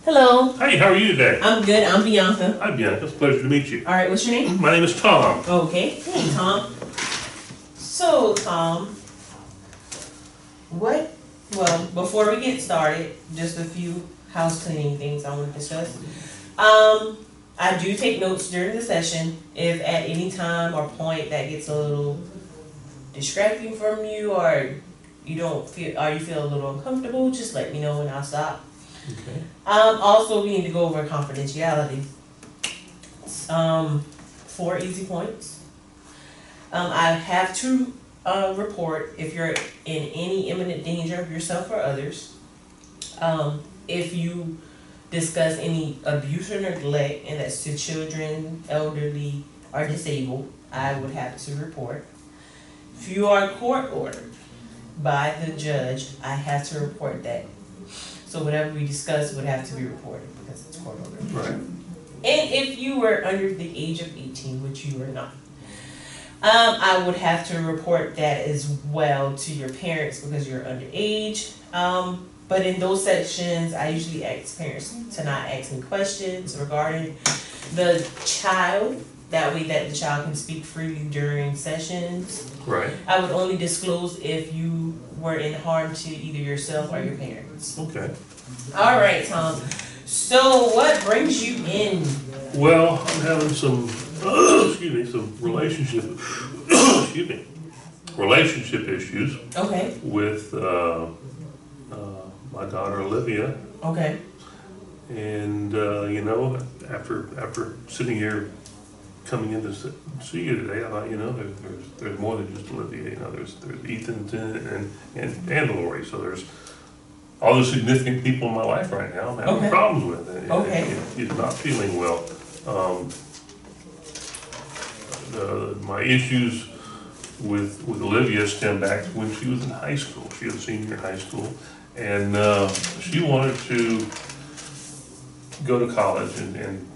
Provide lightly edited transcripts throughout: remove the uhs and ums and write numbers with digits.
Hello. Hey, how are you today? I'm good. I'm Bianca. Hi, Bianca. It's a pleasure to meet you. All right, what's your name? My name is Tom. Okay. Hey, Tom. So, Tom, before we get started, just a few house cleaning things I want to discuss. I do take notes during the session. If at any time or point that gets a little distracting from you, or you feel a little uncomfortable, just let me know and I'll stop. Okay. Also, we need to go over confidentiality. 4 easy points. I have to report if you're in any imminent danger of yourself or others. If you discuss any abuse or neglect, and that's to children, elderly, or disabled, I would have to report. If you are court ordered by the judge, I have to report that. So whatever we discuss would have to be reported because it's court ordered. Right. And if you were under the age of 18, which you are not, I would have to report that as well to your parents because you're underage. But in those sections, I usually ask parents to not ask me questions regarding the child. That way that the child can speak freely during sessions. Right. I would only disclose if you were in harm to either yourself or your parents. Okay. All right, Tom. So what brings you in? Well, I'm having some, some relationship issues Okay. with my daughter Olivia, Okay. and after sitting here coming in to see you today, I thought, there's more than just Olivia. There's Ethan and Lori. So there's all the significant people in my life right now I'm having problems with. And he's not feeling well. My issues with Olivia stem back to when she was in high school. She was a senior in high school, and she wanted to go to college, and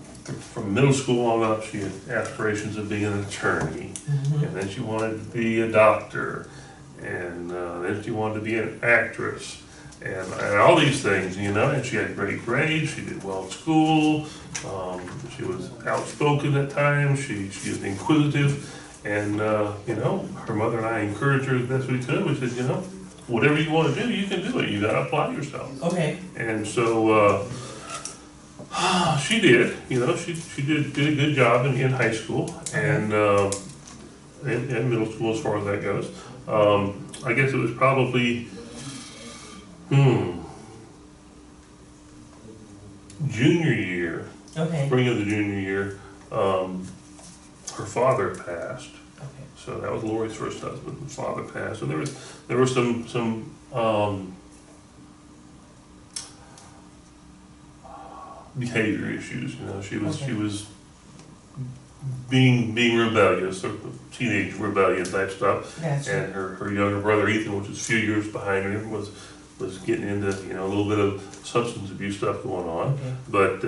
from middle school on up, she had aspirations of being an attorney, and then she wanted to be a doctor, and then she wanted to be an actress, and all these things, and she had great grades, she did well in school, she was outspoken at times, she was inquisitive, and her mother and I encouraged her as best we could. We said, whatever you want to do, you can do it, you got to apply yourself. Okay. And so she did, she did a good job in high school and in middle school as far as that goes. I guess it was probably junior year, spring of the junior year, her father passed. Okay. So that was Lori's first husband. His father passed, and there was some behavior issues. She was being rebellious, or teenage rebellion type stuff. Gotcha. And her younger brother Ethan, which was a few years behind her, was getting into a little bit of substance abuse stuff going on. Okay. But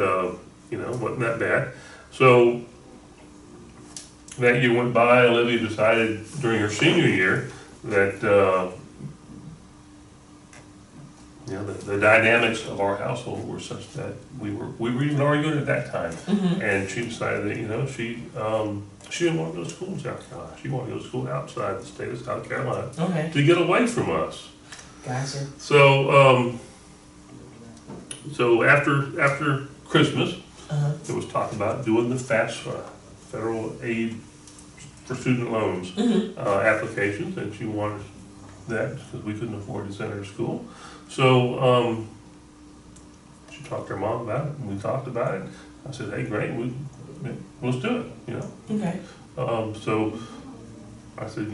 wasn't that bad. So that year went by. Olivia decided during her senior year that the dynamics of our household were such that we were even arguing at that time, and she decided that she didn't want to go to school in South Carolina. She wanted to go to school outside the state of South Carolina to get away from us. Gotcha. So so after Christmas, it was talked about doing the FAFSA, federal aid for student loans applications, and she wanted that because we couldn't afford to send her to school. So she talked to her mom about it, and we talked about it. I said, "Hey, great, let's do it." Okay. So I said,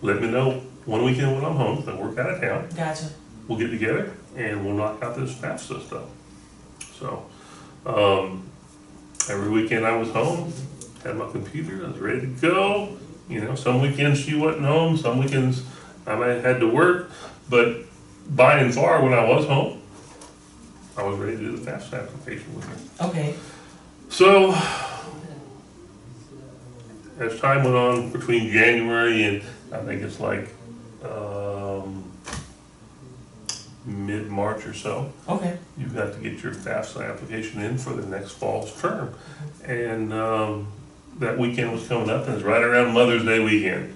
let me know one weekend when I'm home, because I work out of town. Gotcha. We'll get together and we'll knock out this FAFSA stuff. So every weekend I was home, had my computer, I was ready to go. Some weekends she wasn't home, some weekends I might have had to work, but by and far when I was home, I was ready to do the FAFSA application with her. Okay. So as time went on between January and I think it's like mid-March or so. Okay. You've got to get your FAFSA application in for the next fall's term. And that weekend was coming up, and it's right around Mother's Day weekend.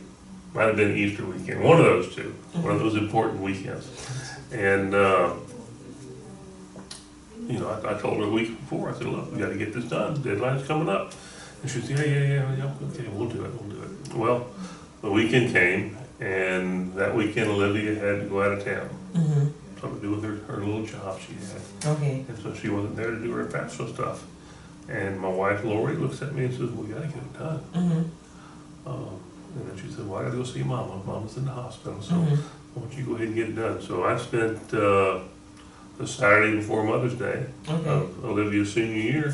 Might have been Easter weekend, one of those two, one of those important weekends. And, you know, I told her a week before, I said, look, we gotta get this done, deadline's coming up. And she said, yeah, okay, we'll do it. Well, the weekend came, and that weekend Olivia had to go out of town. Mm-hmm. Something to do with her little job she had. Okay. And so she wasn't there to do her FAFSA stuff. And my wife Lori looks at me and says, we gotta get it done. Mm-hmm. And then she said, well, I gotta go see Mama. Mama's in the hospital, so Mm-hmm. why don't you go ahead and get it done? So I spent the Saturday before Mother's Day Okay. of Olivia's senior year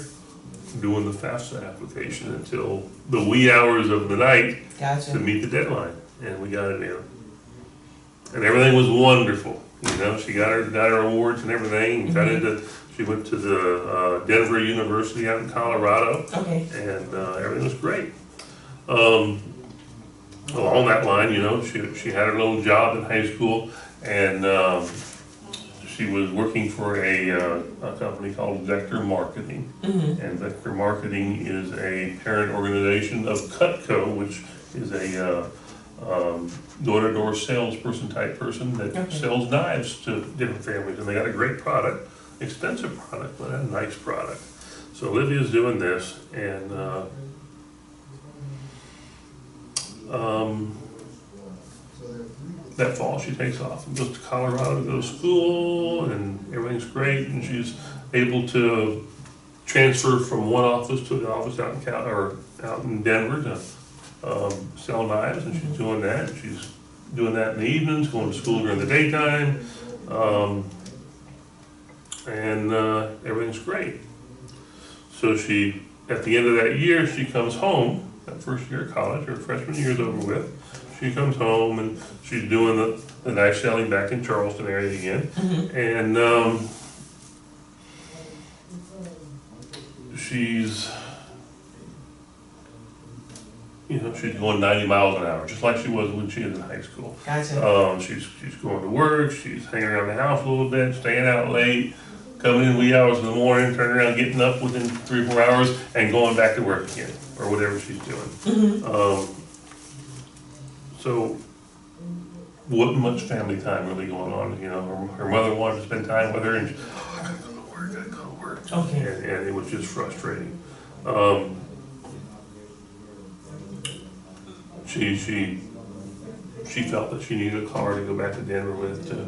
doing the FAFSA application until the wee hours of the night to Gotcha. meet the deadline, and we got it in. And everything was wonderful. You know, she got her awards and everything. And got into. She went to the Denver University out in Colorado, Okay. and everything was great. Along that line, you know, she had her little job in high school, and she was working for a company called Vector Marketing. Mm-hmm. And Vector Marketing is a parent organization of Cutco, which is a door-to-door salesperson type person that Okay. sells knives to different families. And they got a great product, expensive product, but a nice product. So Olivia's doing this, and that fall she takes off and goes to Colorado to go to school, and everything's great, and she's able to transfer from one office to the office out in out in Denver to sell knives, and she's doing that. She's doing that in the evenings, going to school during the daytime, and everything's great. So she, at the end of that year, she comes home. That first year of college, her freshman year is over with. She comes home and she's doing the knife selling back in Charleston area again. Mm-hmm. And she's, you know, she's going 90 miles an hour, just like she was when she was in high school. Gotcha. She's going to work, she's hanging around the house a little bit, staying out late, coming in wee hours in the morning, turning around, getting up within 3 or 4 hours, and going back to work again, or whatever she's doing. Mm-hmm. So, wasn't much family time really going on. You know, her mother wanted to spend time with her, and she, I gotta go to work, gotta go to work. Okay. And it was just frustrating. She felt that she needed a car to go back to Denver with to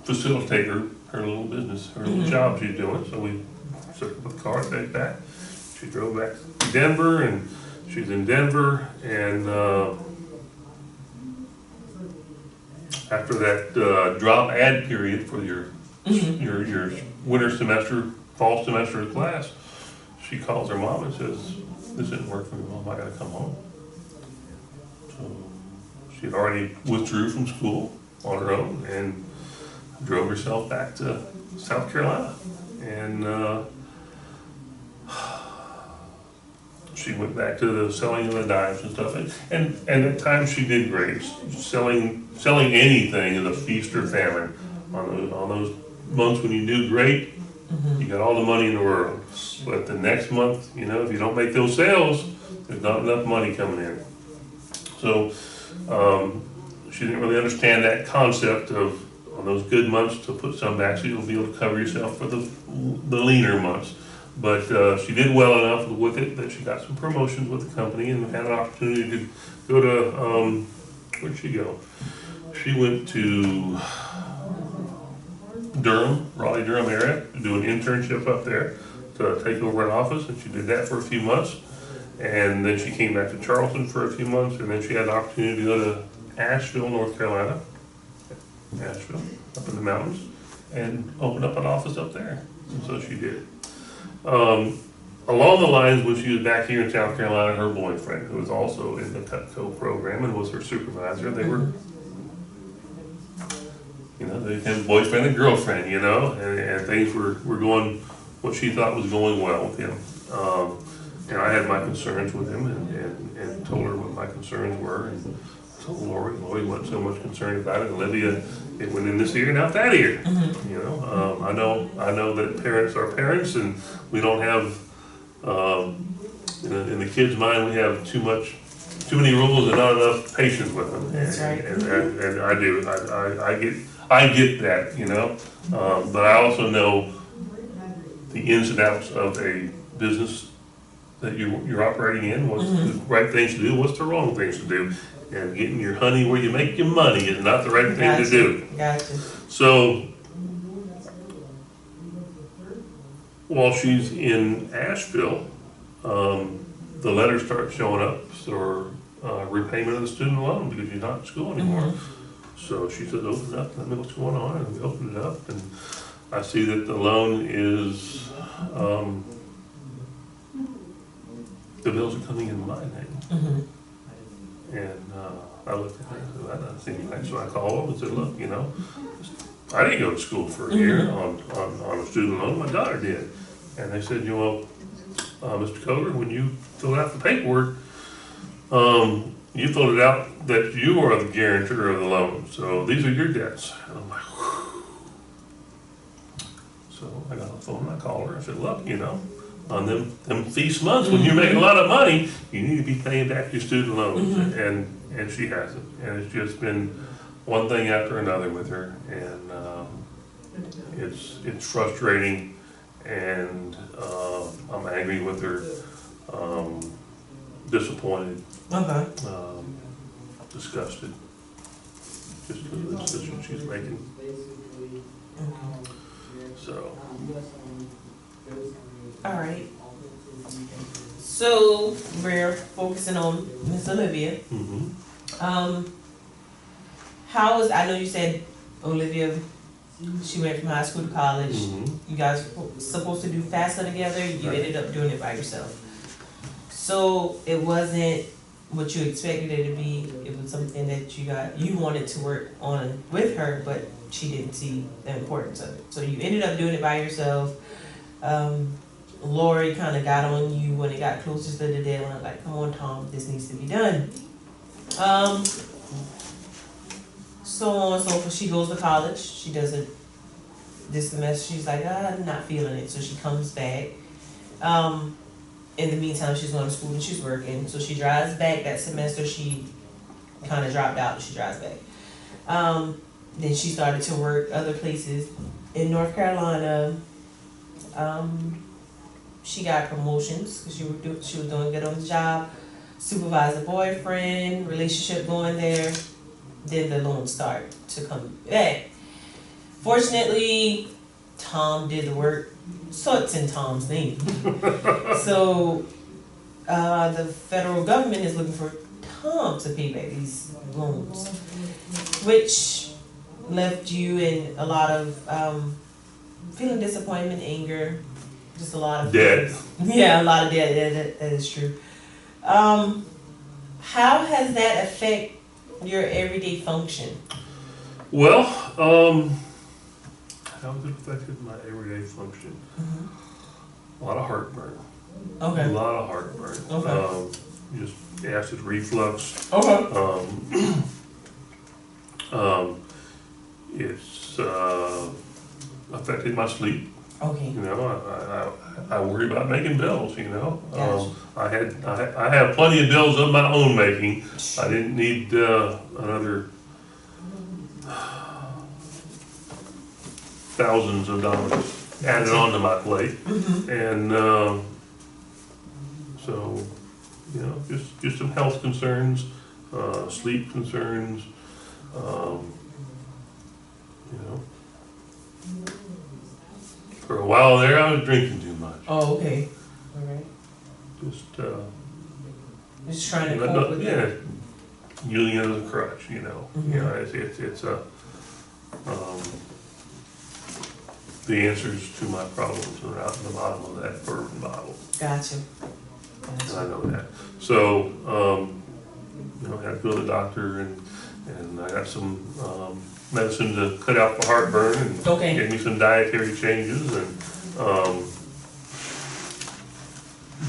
facilitate her little business, her little job she's doing. So we took her with the car, take back. She drove back to Denver, and she's in Denver, and after that drop add period for your winter semester, fall semester of class, she calls her mom and says, "This didn't work for me, Mom. I got to come home." So she had already withdrew from school on her own and drove herself back to South Carolina, and she went back to the selling of the knives and stuff, and at times she did great. Selling anything is a feast or famine. On those months when you do great, you got all the money in the world. But the next month, you know, if you don't make those sales, there's not enough money coming in. So she didn't really understand that concept of, on those good months, to put some back so you'll be able to cover yourself for the leaner months. But she did well enough with it that she got some promotions with the company and had an opportunity to go to, where'd she go? She went to Durham, Raleigh-Durham area, to do an internship up there to take over an office, and she did that for a few months. And then she came back to Charleston for a few months, and then she had the opportunity to go to Asheville, North Carolina, Asheville, up in the mountains, and open up an office up there. And so she did. Along the lines, when she was back here in South Carolina, her boyfriend, who was also in the Cutco program and was her supervisor, they were, you know, they had boyfriend and girlfriend, you know, and things were going what she thought was going well with him. And I had my concerns with him, and told her what my concerns were, and told Lori wasn't so much concerned about it. Olivia it went in this ear and out that ear. Mhm. You know, I know that parents are parents, and we don't have, in the kid's mind, we have too many rules and not enough patience with them. That's right. And I do, I get that, you know, but I also know the ins and outs of a business that you're operating in, what's the right things to do, what's the wrong things to do. And getting your honey where you make your money is not the right thing to do. Gotcha. So, while she's in Asheville, the letters start showing up for repayment of the student loan because she's not in school anymore. So she says, open it up, tell me what's going on, and we open it up, and I see that the loan is, the bills are coming in my name. Mhm. And I looked at it and said, that doesn't seem right. So I called them and said, look, you know, I didn't go to school for a year on a student loan, my daughter did. And they said, you know, Mr. Kohler, when you filled out the paperwork, you filled it out that you are the guarantor of the loan. So these are your debts. And I'm like, whew. So I got on the phone and I called her. I said, look, you know, on them feast months when you're making a lot of money, you need to be paying back your student loans. And she hasn't. And it's just been one thing after another with her. And it's frustrating. And I'm angry with her, disappointed, Okay. disgusted, just because of the decision she's making. So, All right. So we're focusing on Miss Olivia. How was, I know you said Olivia, she went from high school to college. You guys were supposed to do FAFSA together. You Right. ended up doing it by yourself. So it wasn't what you expected it to be. It was something that you wanted to work on with her, but she didn't see the importance of it. So you ended up doing it by yourself. Lori kind of got on you when it got closer to the deadline, like, come on, Tom, this needs to be done. So on and so forth. She goes to college. She does it this semester. She's like, I'm not feeling it. So she comes back. In the meantime, she's going to school and she's working. So she drives back that semester. She kind of dropped out. She drives back. Then she started to work other places in North Carolina. She got promotions because she was doing good on the job. Supervisor boyfriend, relationship going there. Then the loans start to come back. Fortunately, Tom did the work, so it's in Tom's name. So the federal government is looking for Tom to pay back these loans, which left you in a lot of feeling disappointment, anger, just a lot of debt. Yeah, a lot of debt. That is true. How has that affected your everyday function? Well, how has it affected my everyday function? A lot of heartburn. Okay. A lot of heartburn. Okay. Just acid reflux. Okay. It's affected my sleep. Okay. You know, I worry about making bills. You know, Gotcha. I have plenty of bills of my own making. I didn't need another thousands of dollars added onto my plate, and so you know, just some health concerns, sleep concerns, you know. For a while there, I was drinking too much. Oh, okay. All right. Just trying to cope with it. Using it as a crutch, you know. You know, it's a the answers to my problems are out in the bottom of that bourbon bottle. Gotcha. And I know that. So, you know, I had to go to the doctor, and I got some medicine to cut out the heartburn, and gave me some dietary changes, and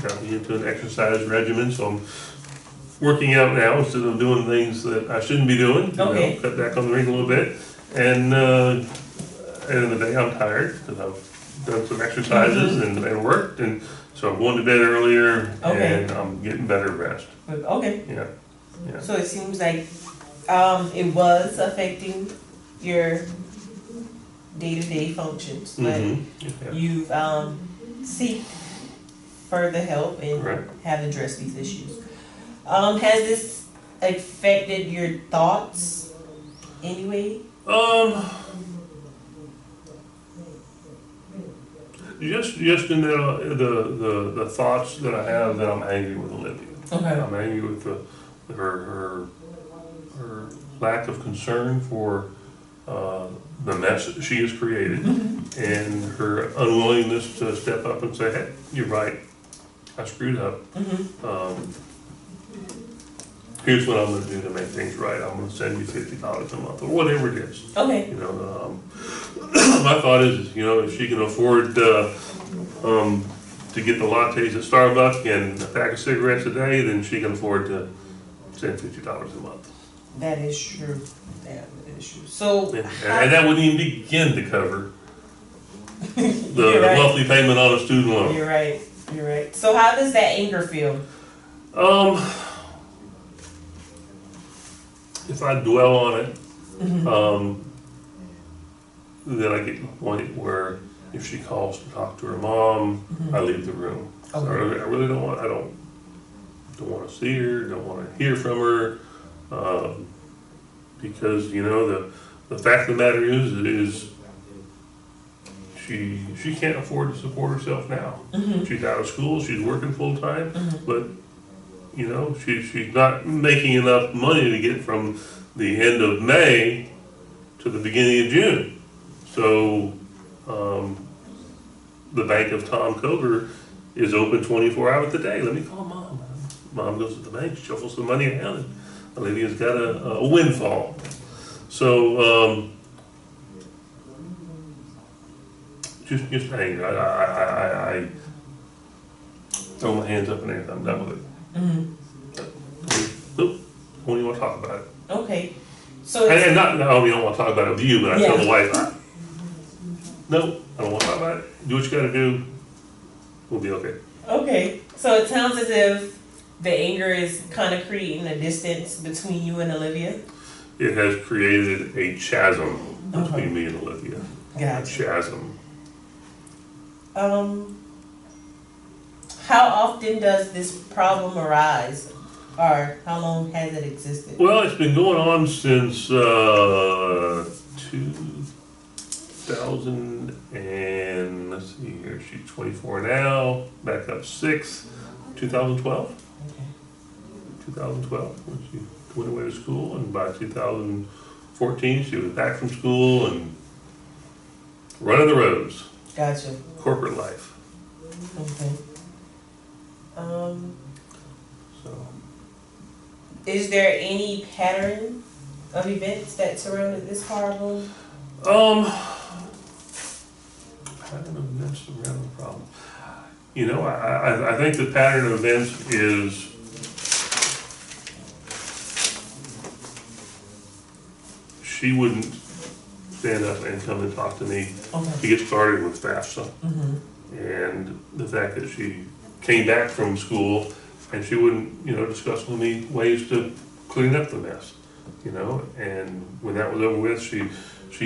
got me into an exercise regimen. So I'm working out now instead of doing things that I shouldn't be doing. You know, cut back on the drink a little bit, And at the end of the day, I'm tired because I've done some exercises and worked, and so I'm going to bed earlier, Okay. and I'm getting better rest. Okay, Yeah, yeah. so it seems like, it was affecting your day-to-day functions, but Mhm. Yeah. you've, seek further help and Right. have addressed these issues. Has this affected your thoughts anyway? Just in the thoughts that I have that I'm angry with Olivia. Okay. I'm angry with her lack of concern for the mess that she has created, and her unwillingness to step up and say, "Hey, you're right. I screwed up. Here's what I'm going to do to make things right. I'm going to send you $50 a month, or whatever it is." Okay. You know, my thought is, you know, if she can afford to get the lattes at Starbucks and a pack of cigarettes a day, then she can afford to send $50 a month. That is true. That is true. So, And that wouldn't even begin to cover the You're right. monthly payment on a student loan. You're right. You're right. So how does that anger feel? If I dwell on it, then I get to the point where if she calls to talk to her mom, I leave the room. So I really don't want. I don't want to see her. Don't want to hear from her, because you know the fact of the matter is she can't afford to support herself now. She's out of school. She's working full time, but you know she's not making enough money to get from the end of May to the beginning of June. So the bank of Tom Coger is open 24 hours a day. Let me call mom. Mom goes to the bank, shuffles some money around, and Olivia's got a windfall. So just anger. I throw my hands up in the air. I'm done with it. Nope. Don't even want to talk about it. Okay. So it's, And not, no, we don't want to talk about it with you, but I tell Yeah. the wife, no, I don't want to talk about it. Do what you got to do. We'll be okay. okay. So it sounds as if the anger is kind of creating a distance between you and Olivia. It has created a chasm between me and Olivia. A Gotcha. chasm. How often does this problem arise, or how long has it existed? Well, it's been going on since 2000 and let's see here. She's 24 now. Back up 2012. Okay. 2012 when she went away to school, and by 2014 she was back from school and running the roads, Gotcha. corporate life. Okay. So Is there any pattern of events that surrounded this problem? pattern of events around the problem. You know, I think the pattern of events is she wouldn't stand up and come and talk to me Okay. to get started with FAFSA. Mm-hmm. And the fact that she came back from school and she wouldn't, you know, discuss with me ways to clean up the mess, you know. And when that was over with, she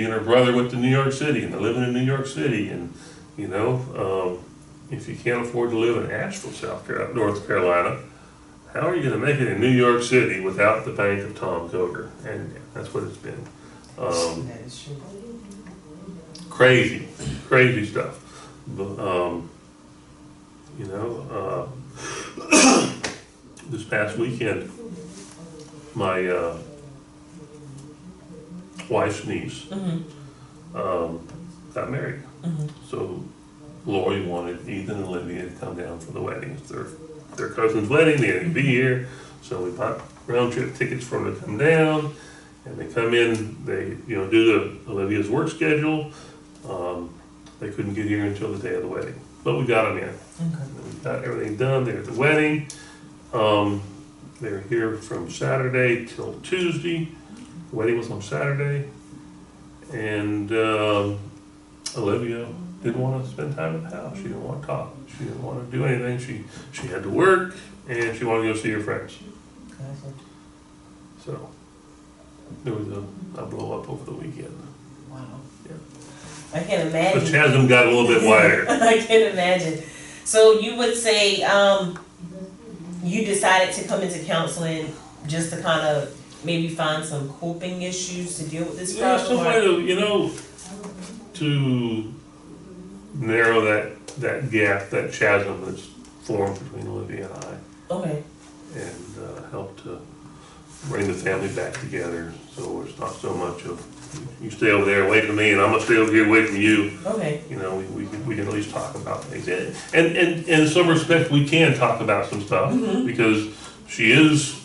and her brother went to New York City, and they're living in New York City. And you know, if you can't afford to live in Asheville, North Carolina, how are you going to make it in New York City without the bank of Tom Coger? And that's what it's been. That is true. Crazy stuff. But, you know, this past weekend, my wife's niece got married. So Lori wanted Ethan and Olivia to come down for the wedding. It's their cousin's wedding. They had to be here. So we bought round trip tickets for them to come down. And they come in, they, you know, do Olivia's work schedule. They couldn't get here until the day of the wedding, but we got them in. Okay. We got everything done. They're at the wedding. They were here from Saturday till Tuesday. The wedding was on Saturday, And Olivia didn't want to spend time at the house. She didn't want to talk. She didn't want to do anything. She had to work, and she wanted to go see her friends. Gotcha. So there was a blow up over the weekend. Wow. Yeah. I can The imagine. chasm got a little bit wider. I can imagine. So you would say you decided to come into counseling just to kind of maybe find some coping issues to deal with this Yeah, problem? some way to, to narrow that gap, that chasm that's formed between Olivia and I, Okay. and help to bring the family back together, so it's not so much of, you stay over there waiting for me, and I'm gonna stay over here waiting for you. Okay. You know, we can at least talk about things. And in some respect, we can talk about some stuff, because she is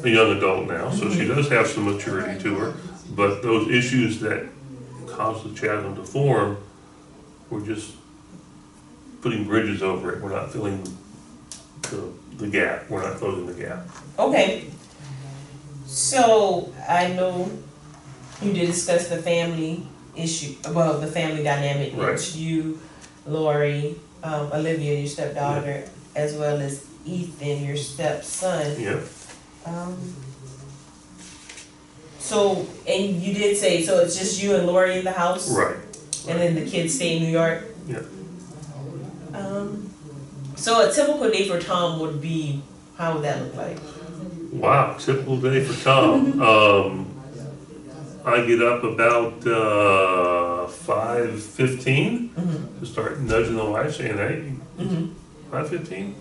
a young adult now, so she does have some maturity to her, but those issues that cause the chasm to form, we're just putting bridges over it. We're not filling the gap. We're not closing the gap. Okay. So I know you did discuss the family issue, well, the family dynamic. Right. It's you, Lori, Olivia, your stepdaughter, as well as Ethan, your stepson. Yeah. So, and you did say, so it's just you and Lori in the house? Right. And then the kids stay in New York? Yeah. So a typical day for Tom would be, how would that look like? Wow, typical day for Tom. I get up about 5:15 to start nudging the wife, saying, "Hey, 5:15?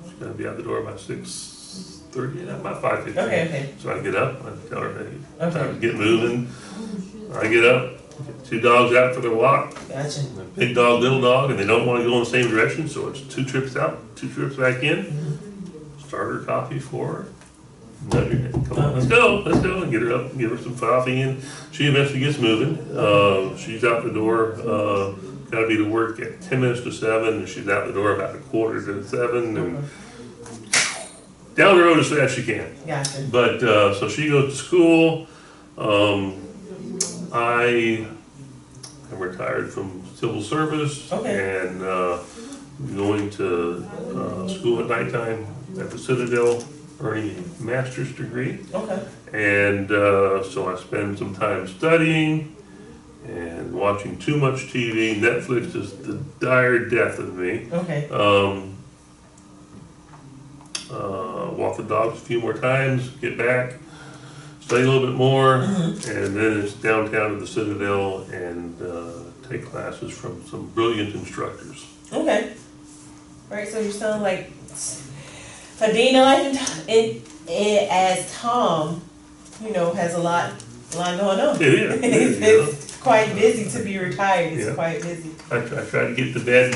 She's gonna be out the door by 6:30, about 5:15." Okay. So I get up, I tell her, "Hey, Okay. time to get moving." I get up, get the two dogs out for their walk. Gotcha. Big dog, little dog, and they don't want to go in the same direction, so it's 2 trips out, 2 trips back in. Starter coffee for her. Nudge her, come on, let's go, and get her up, and give her some coffee, and she eventually gets moving. She's out the door, gotta be to work at 10 minutes to 7, and she's out the door about 6:45 and down the road as fast as she can. Gotcha. But, so she goes to school. I am retired from civil service. Okay. And going to school at nighttime at the Citadel, earning a master's degree. Okay. And so I spend some time studying and watching too much TV. Netflix is the dire death of me. Okay. Walk the dogs a few more times, get back, study a little bit more, and then it's downtown to the Citadel and take classes from some brilliant instructors. Okay. Right, so you sound like a day in the life and as Tom, has a lot going on. It is. It's quite busy to be retired. It's Yeah. quite busy. I try to get to bed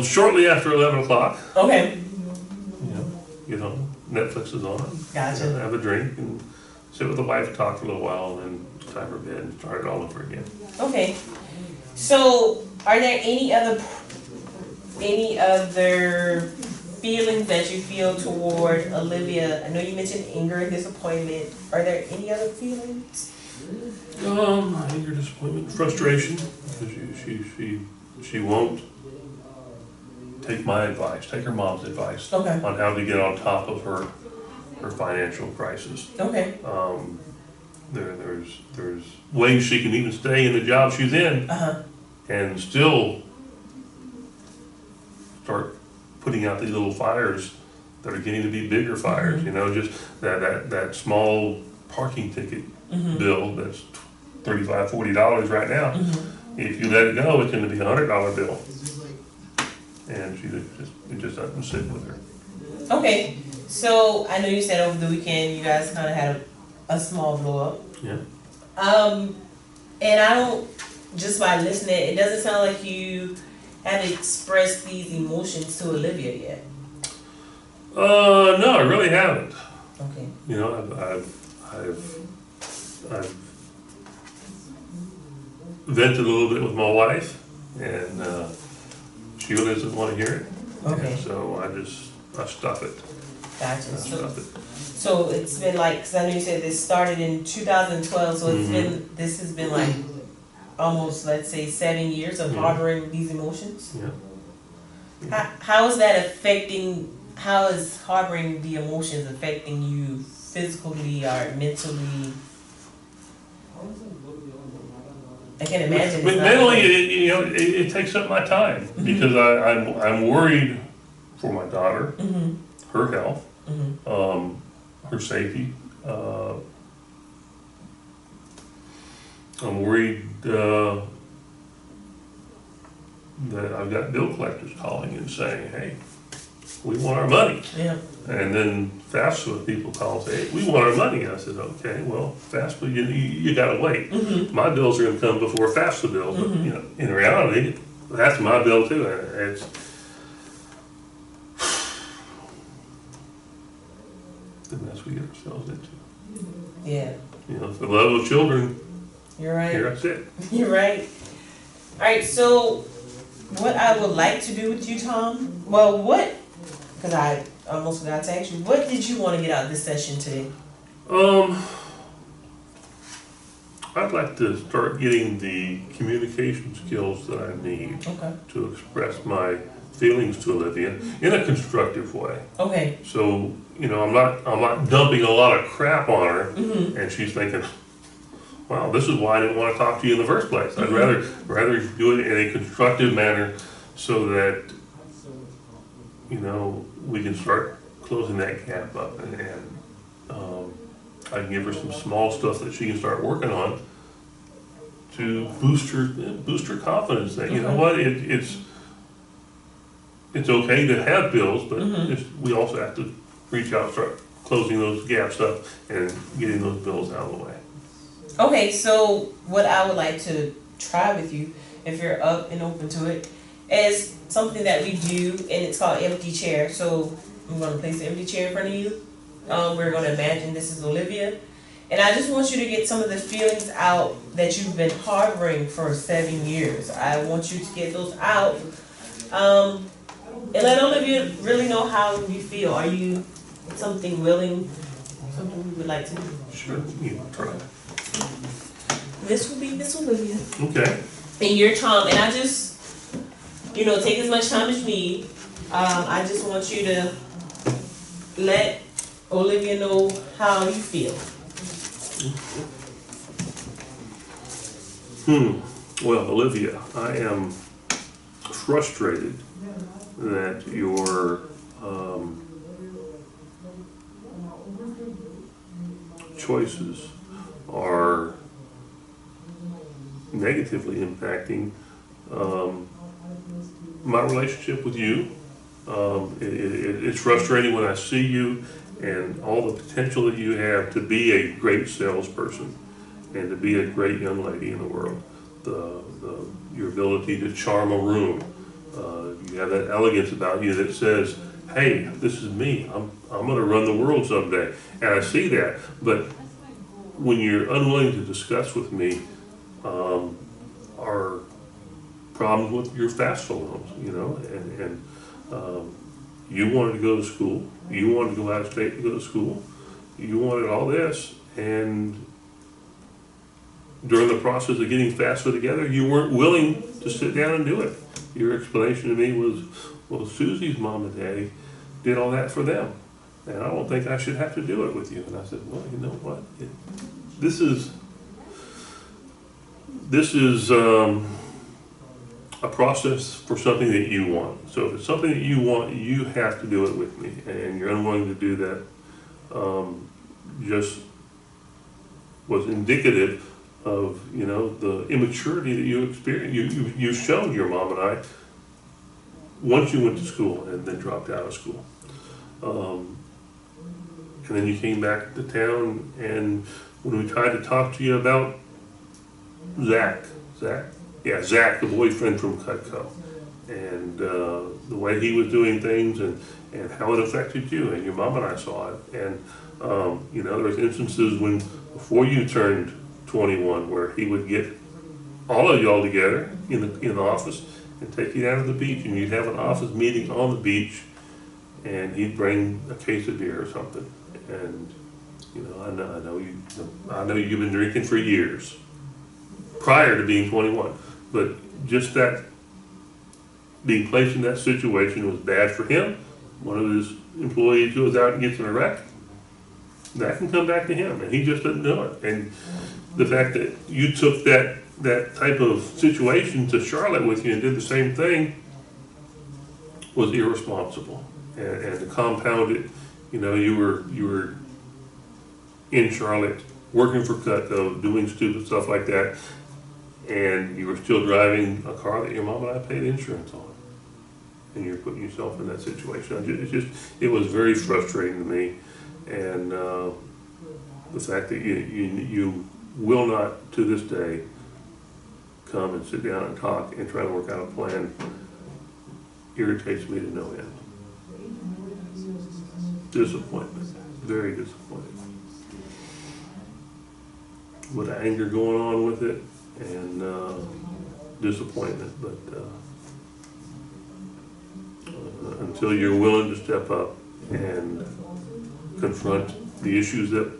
shortly after 11 o'clock. Okay. Netflix is on. Gotcha. And have a drink and sit with the wife, talk for a little while, and then it's time for bed and start it all over again. Okay. So, are there any other feelings that you feel toward Olivia? I know you mentioned anger and disappointment. Are there any other feelings? Anger, disappointment, frustration, because she won't take my advice, take her mom's advice Okay. on how to get on top of her financial crisis. Okay. There's ways she can even stay in the job she's in and still start putting out these little fires that are getting to be bigger fires. Just that small parking ticket bill that's $35, $40 right now. If you let it go, it's going to be a $100 bill. And it just doesn't sit with her. Okay. So I know you said over the weekend you guys kind of had a small blow up. Yeah. And I don't, just by listening, it doesn't sound like you have expressed these emotions to Olivia yet. No, I really haven't. Okay. I've vented a little bit with my wife, and she really doesn't want to hear it. Okay. And so I stuff it. Gotcha. That's about it. So it's been like, cause I know you said this started in 2012, so this has been like almost, let's say, 7 years of Yeah. harboring these emotions. Yeah. How is that affecting, how is harboring the emotions affecting you physically or mentally? I can imagine. But It's not mentally, like- it takes up my time because I'm worried for my daughter, her health, her safety. I'm worried that I've got bill collectors calling and saying, "Hey, we want our money." Yeah. And then FAFSA people call and say, "Hey, we want our money." I said, "Okay, well, FAFSA, you gotta wait. My bills are gonna come before FAFSA bills." But, you know, in reality, that's my bill too. And it's the mess we get ourselves into. Yeah. You know, the love of children, You're right. here I sit. You're right. All right. So, what I would like to do with you, Tom? Well, because I almost forgot to ask you, what did you want to get out of this session today? I'd like to start getting the communication skills that I need Okay. to express my feelings to Olivia in a constructive way. Okay. So, you know, I'm not dumping a lot of crap on her, and she's thinking, "Wow, this is why I didn't want to talk to you in the first place." I'd rather do it in a constructive manner so that, you know, we can start closing that gap up, and I can give her some small stuff that she can start working on to boost her confidence. That, you know what, it's okay to have bills, but we also have to reach out, start closing those gaps up and getting those bills out of the way. Okay, so what I would like to try with you, if you're up and open to it, is something that we do, and it's called empty chair. So I'm going to place an empty chair in front of you. We're going to imagine this is Olivia. And I just want you to get some of the feelings out that you've been harboring for 7 years. I want you to get those out. And let Olivia really know how you feel. Are you something you would like to do? Sure, you know, try. This will be Miss Olivia. Okay. And you're Tom. And I just, take as much time as you need. I just want you to let Olivia know how you feel. Well, Olivia, I am frustrated that your choices are negatively impacting my relationship with you. It's frustrating when I see you and all the potential that you have to be a great salesperson and to be a great young lady in the world. Your ability to charm a room. You have that elegance about you that says, "Hey, this is me. I'm going to run the world someday." And I see that. But when you're unwilling to discuss with me our problems with your FAFSA loans, and you wanted to go to school, you wanted to go out of state to go to school, you wanted all this, and during the process of getting FAFSA together, you weren't willing to sit down and do it. Your explanation to me was, "Well, Susie's mom and daddy did all that for them, and I don't think I should have to do it with you." And I said, "Well, you know what? This is a process for something that you want. So if it's something that you want, you have to do it with me, and you're unwilling to do that." Just was indicative of the immaturity that you experienced. You showed your mom and I once you went to school and then dropped out of school, and then you came back to town, and when we tried to talk to you about Zach, the boyfriend from Cutco, and the way he was doing things and how it affected you, and your mom and I saw it, and there was instances when before you turned 21 where he would get all of y'all together in the office and take you down to the beach, and you'd have an office meeting on the beach and he'd bring a case of beer or something. And, you know, I know you've been drinking for years, prior to being 21, but just that, being placed in that situation was bad for him. One of his employees goes out and gets in a wreck, that can come back to him, and he just doesn't know it. And the fact that you took that type of situation to Charlotte with you and did the same thing was irresponsible. And to compound it, you know, you were in Charlotte working for Cutco, doing stupid stuff like that, and you were still driving a car that your mom and I paid insurance on, and you're putting yourself in that situation. It was very frustrating to me, and the fact that you will not to this day come and sit down and talk and try to work out a plan irritates me to no end. Disappointment, very disappointed. With anger going on with it, and disappointment, but until you're willing to step up and confront the issues that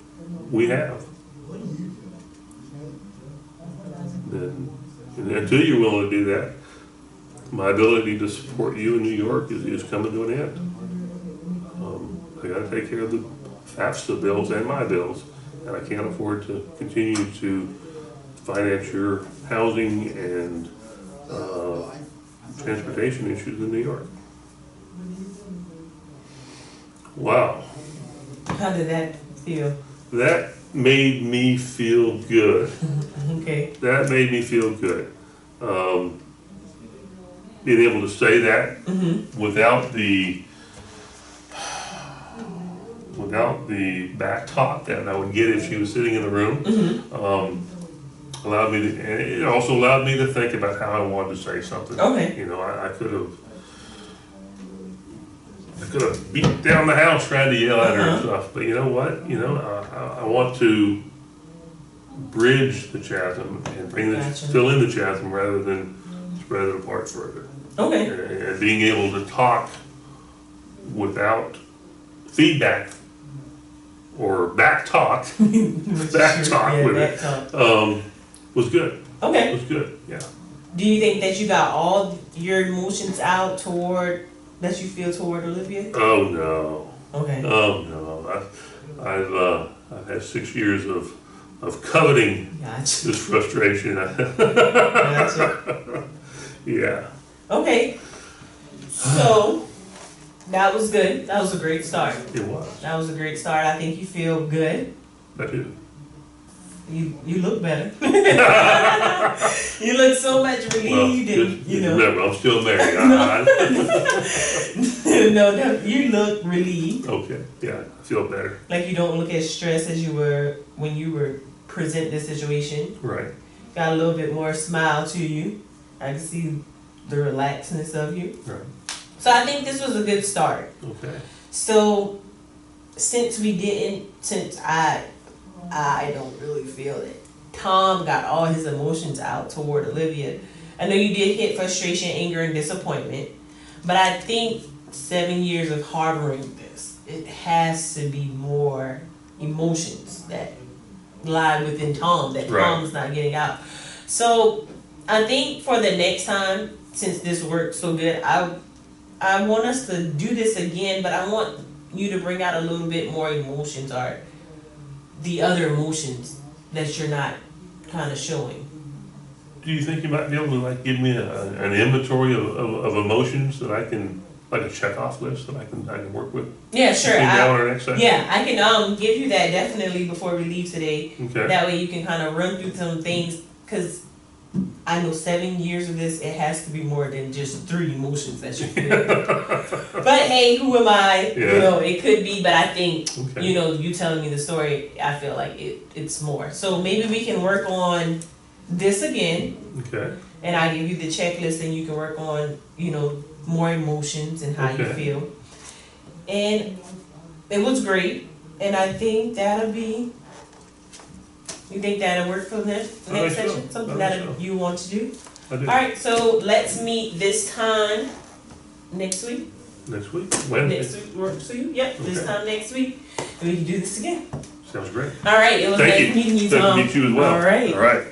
we have, then, and until you're willing to do that, my ability to support you in New York is coming to an end. I gotta take care of the FAFSA bills and my bills, and I can't afford to continue to finance your housing and transportation issues in New York. Wow. How did that feel? That made me feel good. Okay. That made me feel good. Being able to say that without the back talk that I would get if she was sitting in the room, allowed me to, and it also allowed me to think about how I wanted to say something. Okay. You know, I could have beat down the house trying to yell at her and stuff, but you know what? You know, I want to bridge the chasm and fill in the chasm rather than spread it apart further. Okay. And being able to talk without feedback or back talk, was good. Okay. Was good, yeah. Do you think that you got all your emotions out that you feel toward Olivia? Oh no. Okay. Oh no. I've had 6 years of coveting this frustration. Gotcha. Yeah. Okay. So that was good. That was a great start. It was. That was a great start. I think you feel good. I do. You look better. You look so much relieved, and you know. Remember, I'm still married. No, you look relieved. Okay. Yeah, I feel better. Like you don't look as stressed as you were when you were present the situation. Right. Got a little bit more smile to you. I can see the relaxedness of you. Right. So I think this was a good start. Okay. So since I don't really feel it, Tom got all his emotions out toward Olivia. I know you did hit frustration, anger, and disappointment, but I think 7 years of harboring this, it has to be more emotions that lie within Tom that Right. Tom's not getting out. So I think for the next time, since this worked so good, I want us to do this again, but I want you to bring out a little bit more emotions, or the other emotions that you're not kind of showing. Do you think you might be able to like give me an inventory of emotions that I can, like a checkoff list that I can work with? Yeah, sure. Between now and our next session? Yeah, I can give you that definitely before we leave today. Okay. That way you can kind of run through some things, because I know 7 years of this, it has to be more than just 3 emotions that you feel. But hey, who am I? Yeah. You know, it could be, but I think, Okay. you know, you telling me the story, I feel like it's more. So maybe we can work on this again, Okay. and I give you the checklist, and you can work on, you know, more emotions and how you Okay. feel. And it was great, and I think that'll be. You think that'll work for the next think so. session? Something I that think so. you want to do? I do. Alright, so let's meet this time next week. Next week, Wednesday. Next week works for you? Yep, this Okay. time next week, and we can do this again. Sounds great. All right, it was Thank nice you. meeting you, Good to Tom. meet you as well. All right. All right.